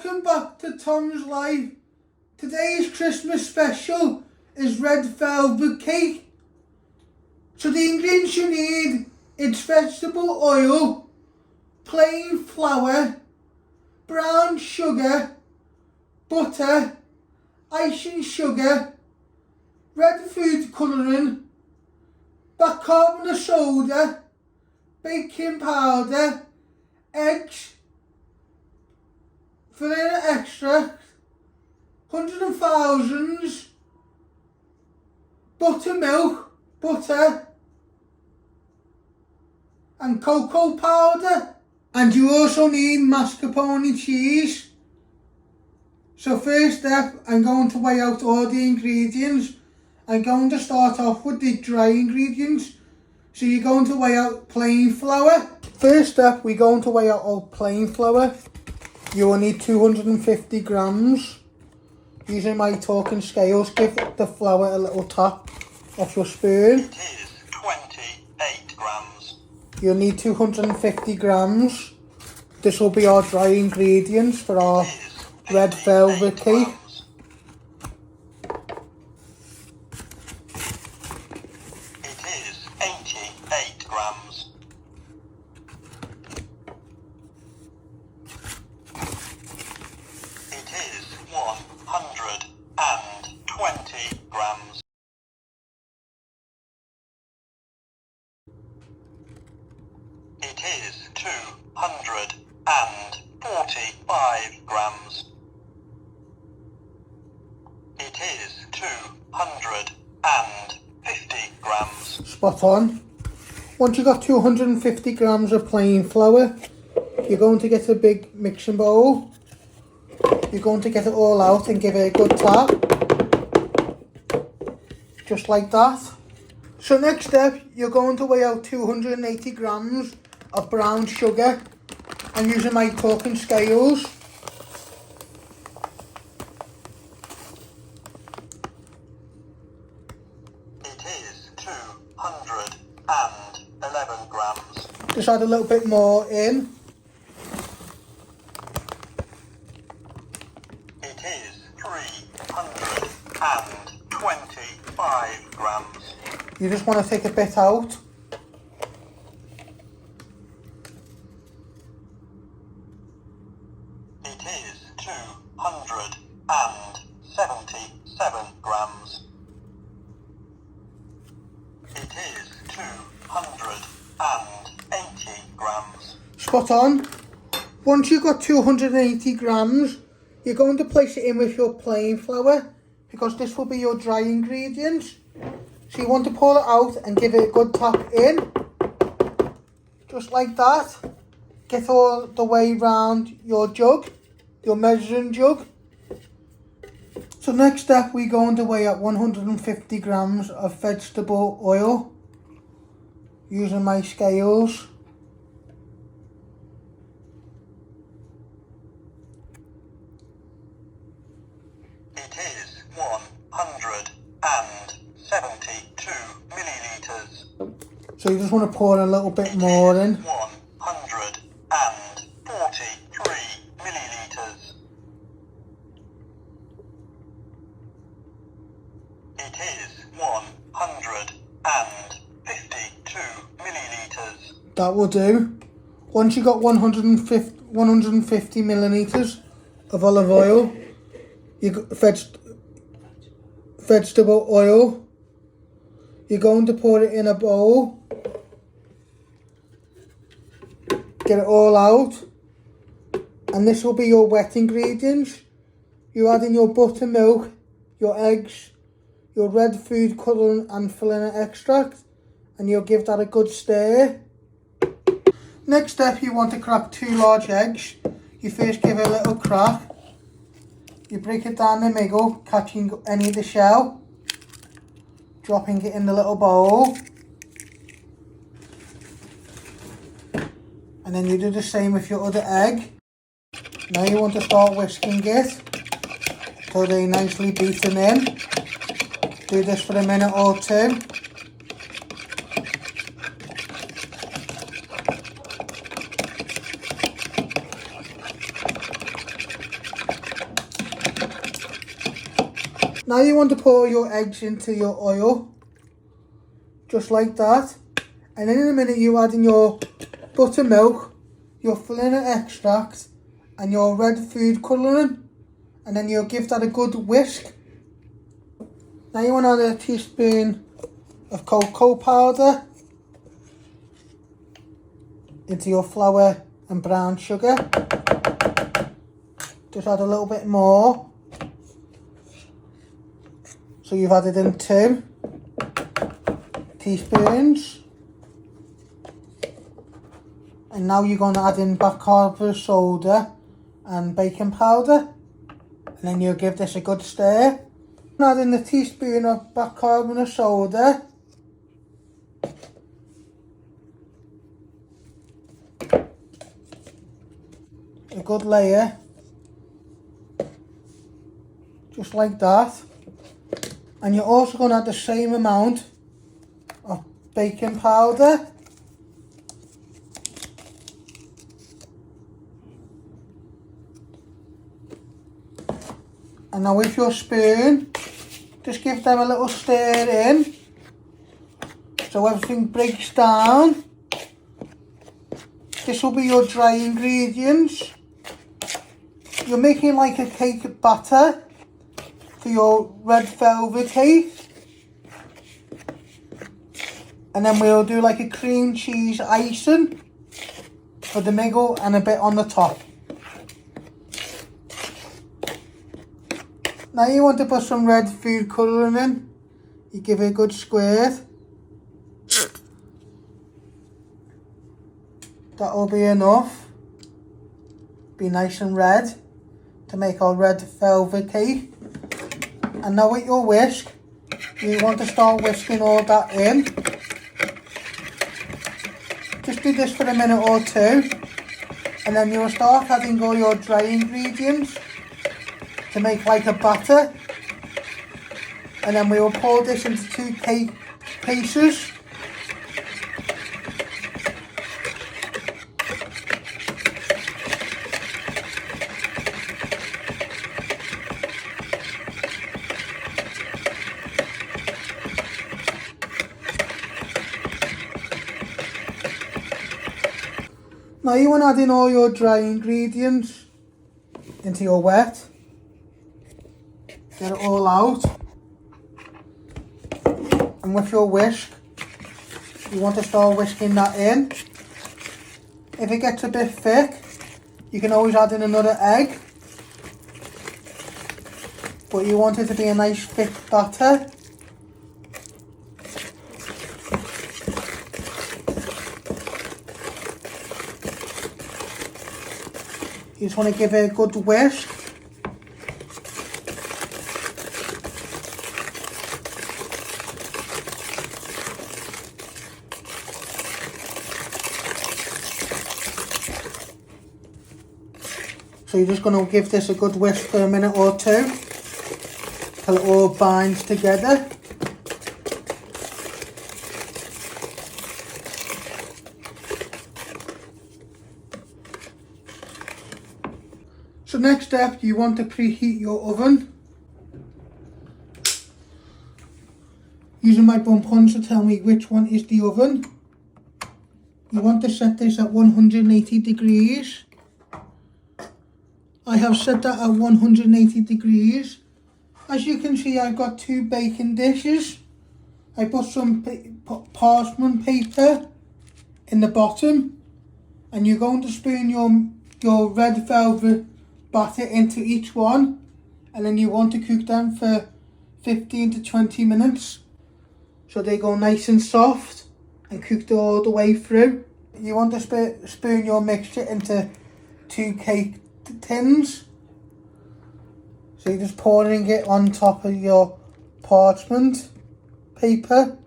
Welcome back to Tom's Life. Today's Christmas special is red velvet cake. So the ingredients you need, it's vegetable oil, plain flour, brown sugar, butter, icing sugar, red food colouring, bicarbonate soda, baking powder, eggs, vanilla extract, 100,000, buttermilk, butter, and cocoa powder. And you also need mascarpone cheese. So first step, I'm going to weigh out all the ingredients. I'm going to start off with the dry ingredients. So you're going to weigh out plain flour. First step, we're going to weigh out all plain flour. You will need 250 grams. Using my talking scales, give the flour a little tap off your spoon. It is 28 grams. You'll need 250 grams. This will be our dry ingredients for our red velvet cake. It is 88 grams. It is 120 grams. It is 245 grams. It is 250 grams. Spot on. Once you've got 250 grams of plain flour, you're going to get a big mixing bowl. You're going to get it all out and give it a good tap. Just like that. So next step, you're going to weigh out 280 grams of brown sugar. I'm using my talking scales. It is 211 grams. Just add a little bit more in. It is 325 grams. You just want to take a bit out. It is 277 grams. It is 280 grams. Spot on. Once you've got 280 grams, you're going to place it in with your plain flour because this will be your dry ingredients. So you want to pour it out and give it a good tap in. Just like that. Get all the way round your jug, your measuring jug. So next step, we're going to weigh out 150 grams of vegetable oil using my scales. It is 172 millilitres. So you just want to pour a little bit more in. 143 millilitres. It is 152 millilitres. That will do. Once you got 150 millilitres of olive oil, you got vegetable oil. You're going to pour it in a bowl. Get it all out. And this will be your wet ingredients. You add in your buttermilk, your eggs, your red food colouring and vanilla extract, and you'll give that a good stir. Next step, you want to crack 2 large eggs. You first give it a little crack. You break it down the middle, catching any of the shell, dropping it in the little bowl. And then you do the same with your other egg. Now you want to start whisking it so they're nicely beaten in. Do this for a minute or two. Now you want to pour your eggs into your oil, just like that. And then in a minute you add in your buttermilk, your vanilla extract and your red food colouring. And then you'll give that a good whisk. Now you want to add a teaspoon of cocoa powder into your flour and brown sugar. Just add a little bit more. So you've added in 2 teaspoons. And now you're going to add in Bicarbonate Soda and baking powder. And then you'll give this a good stir. Add in a teaspoon of Bicarbonate Soda. A good layer. Just like that. And you're also going to add the same amount of baking powder. And now with your spoon, just give them a little stir in, so everything breaks down. This will be your dry ingredients. You're making like a cake batter for your red velvet cake. And then we'll do like a cream cheese icing for the middle and a bit on the top. Now you want to put some red food colouring in. You give it a good squirt. That'll be enough. Be nice and red to make our red velvet cake. And now with your whisk, you want to start whisking all that in. Just do this for a minute or 2. And then you'll start adding all your dry ingredients to make like a batter. And then we will pour this into 2 cake pieces. Now you want to add in all your dry ingredients into your wet. Get it all out. And with your whisk, you want to start whisking that in. If it gets a bit thick, you can always add in another egg. But you want it to be a nice thick batter. You just want to give it a good whisk. So you're just going to give this a good whisk for a minute or 2 till it all binds together. So next step, you want to preheat your oven. Using my bump punch to tell me which one is the oven. You want to set this at 180 degrees. I have set that at 180 degrees. As you can see, I've got 2 baking dishes. I put some parchment paper in the bottom, and you're going to spoon your red velvet batter into each one, and then you want to cook them for 15 to 20 minutes so they go nice and soft and cooked all the way through. You want to spoon your mixture into 2 cake tins. So you're just pouring it on top of your parchment paper.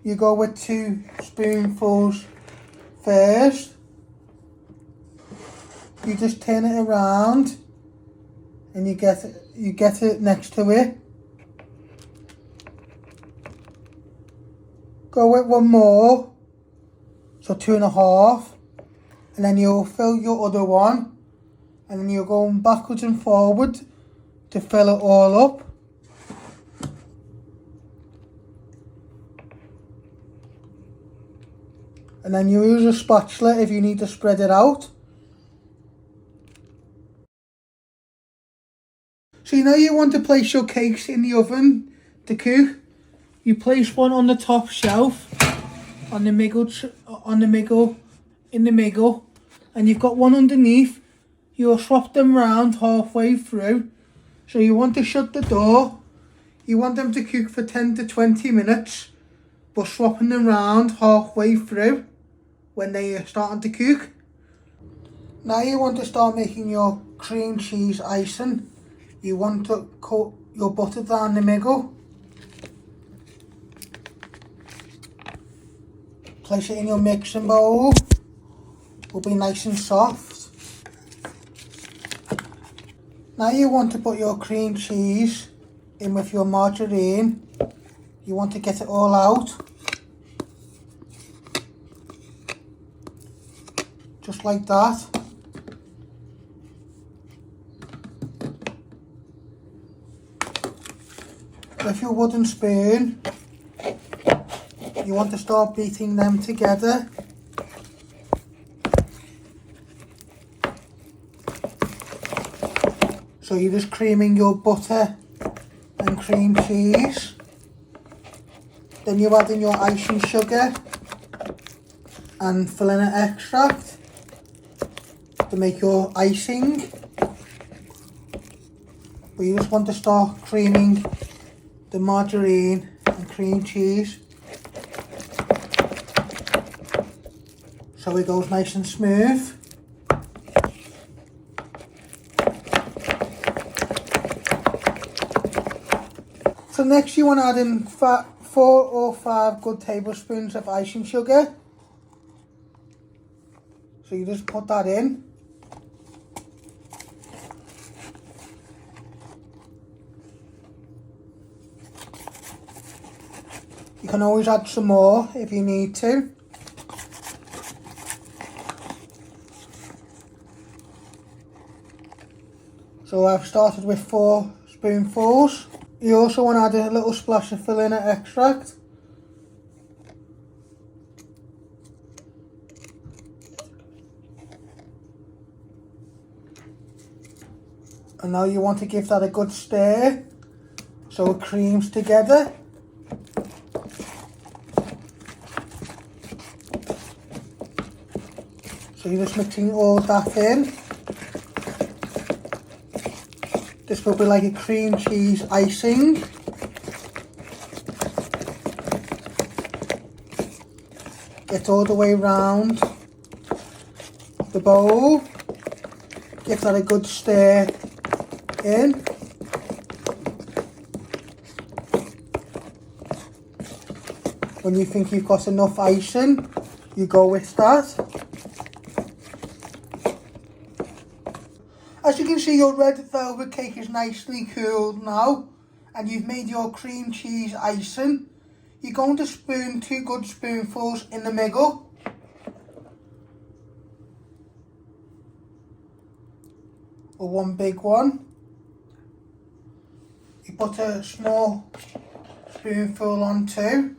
You go with 2 spoonfuls first. You just turn it around and you get it next to it. Go with 1 more, so 2.5, and then you'll fill your other one, and then you're going backwards and forward to fill it all up. And then you use a spatula if you need to spread it out. So now you want to place your cakes in the oven to cook. You place one on the top shelf, in the middle, and you've got one underneath. You'll swap them round halfway through. So you want to shut the door. You want them to cook for 10 to 20 minutes, but swapping them round halfway through when they are starting to cook. Now you want to start making your cream cheese icing. You want to cut your butter down the middle. Place it in your mixing bowl. It will be nice and soft. Now you want to put your cream cheese in with your margarine. You want to get it all out. Just like that. With your wooden spoon, you want to start beating them together. So you're just creaming your butter and cream cheese. Then you add in your icing sugar and vanilla extract to make your icing. But you just want to start creaming the margarine and cream cheese so it goes nice and smooth. So next you want to add in 4 or 5 good tablespoons of icing sugar. So you just put that in. You can always add some more if you need to. So I've started with 4 spoonfuls. You also want to add a little splash of vanilla extract. And now you want to give that a good stir so it creams together. So you're just mixing all that in. This will be like a cream cheese icing. Get all the way around the bowl. Give that a good stir in. When you think you've got enough icing, you go with that. As you can see, your red velvet cake is nicely cooled now, and you've made your cream cheese icing. You're going to spoon 2 good spoonfuls in the middle. Or 1 big one. You put a small spoonful on too.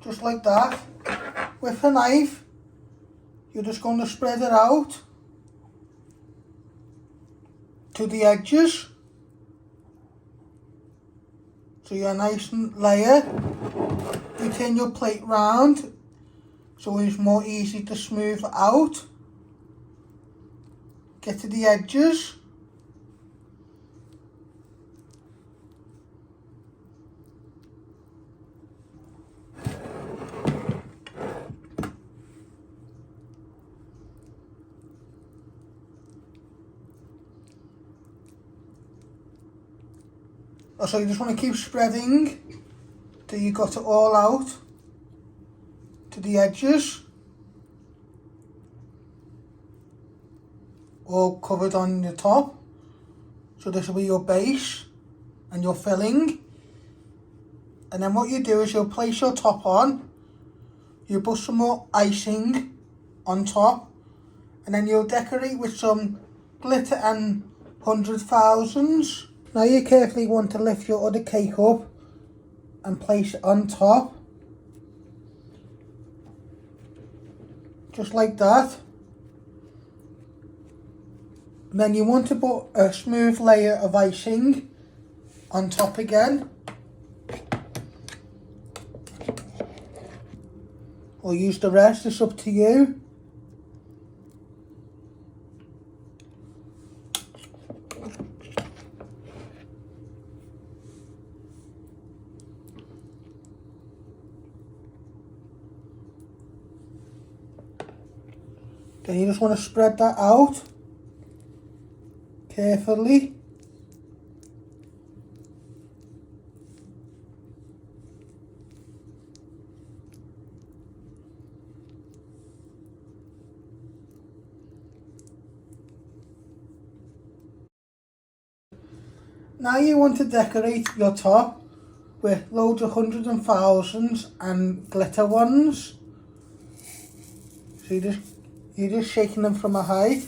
Just like that. With a knife, you're just going to spread it out to the edges. So you're a nice layer. You turn your plate round so it's more easy to smooth out. Get to the edges. So you just want to keep spreading till you got it all out to the edges, all covered on the top. So this will be your base and your filling. And then what you do is you'll place your top on, you put some more icing on top, And then you'll decorate with some glitter and 100,000s. Now you carefully want to lift your other cake up and place it on top. Just like that. And then you want to put a smooth layer of icing on top again. Or use the rest, it's up to you. Then you just want to spread that out carefully. Now you want to decorate your top with loads of 100,000s and glitter ones. So you're just shaking them from a height.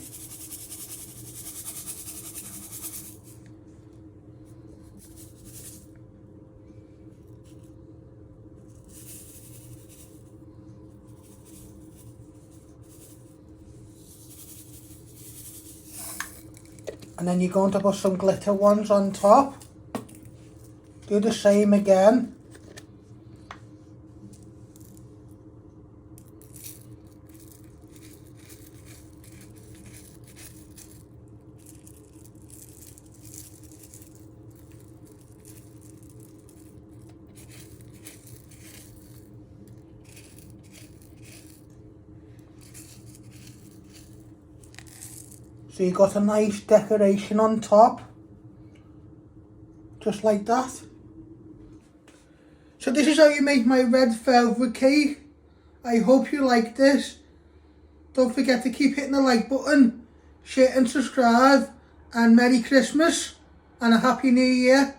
And then you're going to put some glitter ones on top. Do the same again. So you got a nice decoration on top, just like that. So this is how you make my red velvet cake. I hope you like this. Don't forget to keep hitting the like button, share and subscribe, and Merry Christmas and a Happy New Year.